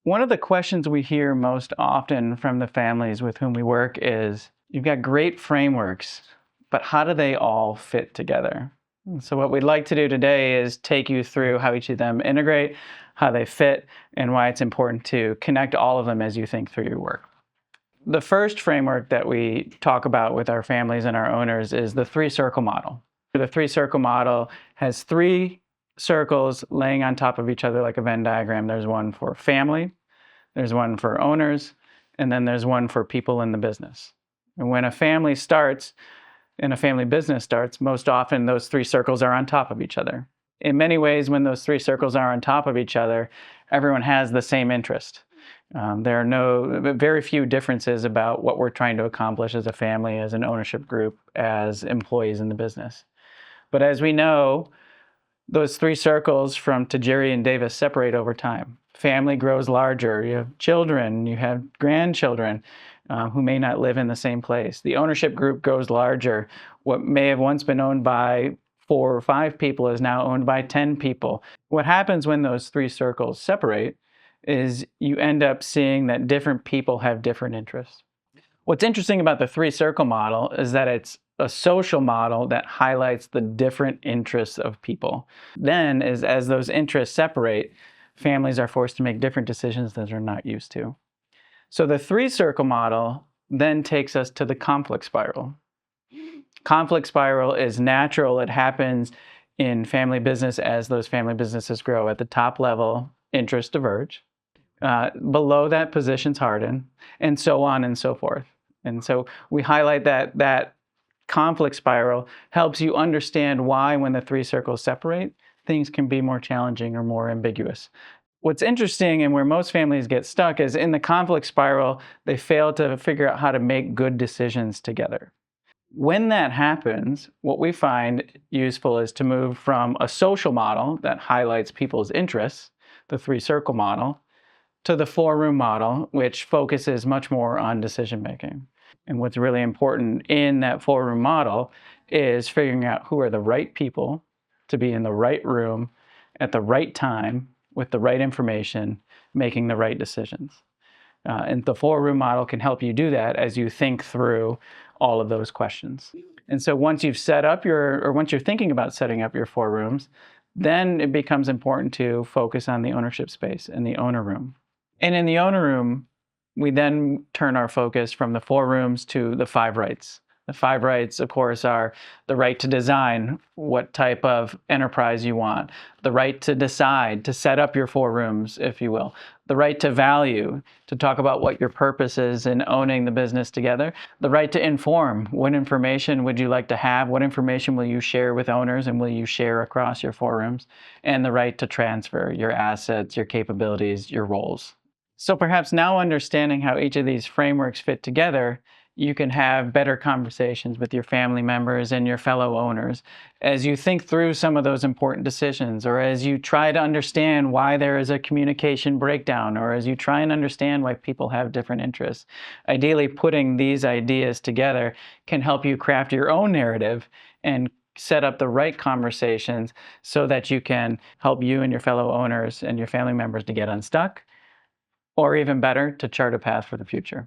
One of the questions we hear most often from the families with whom we work is, you've got great frameworks, but how do they all fit together? And so what we'd like to do today is take you through how each of them integrate, how they fit, and why it's important to connect all of them as you think through your work. The first framework that we talk about with our families and our owners is the three-circle model. The three-circle model has three circles laying on top of each other like a Venn diagram. There's one for family, there's one for owners, and then there's one for people in the business. And when a family starts and a family business starts, most often those three circles are on top of each other. In many ways, when those three circles are on top of each other, everyone has the same interest. There are very few differences about what we're trying to accomplish as a family, as an ownership group, as employees in the business. But as we know, those three circles from Tajiri and Davis separate over time. Family grows larger. You have children, you have grandchildren who may not live in the same place. The ownership group grows larger. What may have once been owned by 4 or 5 people is now owned by 10 people. What happens when those three circles separate is you end up seeing that different people have different interests. What's interesting about the three-circle model is that it's a social model that highlights the different interests of people. Then, as those interests separate, families are forced to make different decisions that they're not used to. So the three-circle model then takes us to the conflict spiral. Conflict spiral is natural. It happens in family business as those family businesses grow. At the top level, interests diverge. Below that, positions harden, and so on and so forth. And so we highlight that conflict spiral helps you understand why, when the three circles separate, things can be more challenging or more ambiguous. What's interesting, and where most families get stuck, is in the conflict spiral, they fail to figure out how to make good decisions together. When that happens, what we find useful is to move from a social model that highlights people's interests, the three-circle model, to the four-room model, which focuses much more on decision-making. And what's really important in that four-room model is figuring out who are the right people to be in the right room at the right time with the right information, making the right decisions. And the four-room model can help you do that as you think through all of those questions. And so once you've once you're thinking about setting up your 4 rooms, then it becomes important to focus on the ownership space and the owner room. And in the owner room, we then turn our focus from the 4 rooms to the 5 rights. The 5 rights, of course, are the right to design what type of enterprise you want, the right to decide, to set up your 4 rooms, if you will, the right to value, to talk about what your purpose is in owning the business together, the right to inform, what information would you like to have, what information will you share with owners and will you share across your 4 rooms, and the right to transfer your assets, your capabilities, your roles. So perhaps now understanding how each of these frameworks fit together, you can have better conversations with your family members and your fellow owners as you think through some of those important decisions, or as you try to understand why there is a communication breakdown, or as you try and understand why people have different interests. Ideally, putting these ideas together can help you craft your own narrative and set up the right conversations so that you can help you and your fellow owners and your family members to get unstuck, or even better, to chart a path for the future.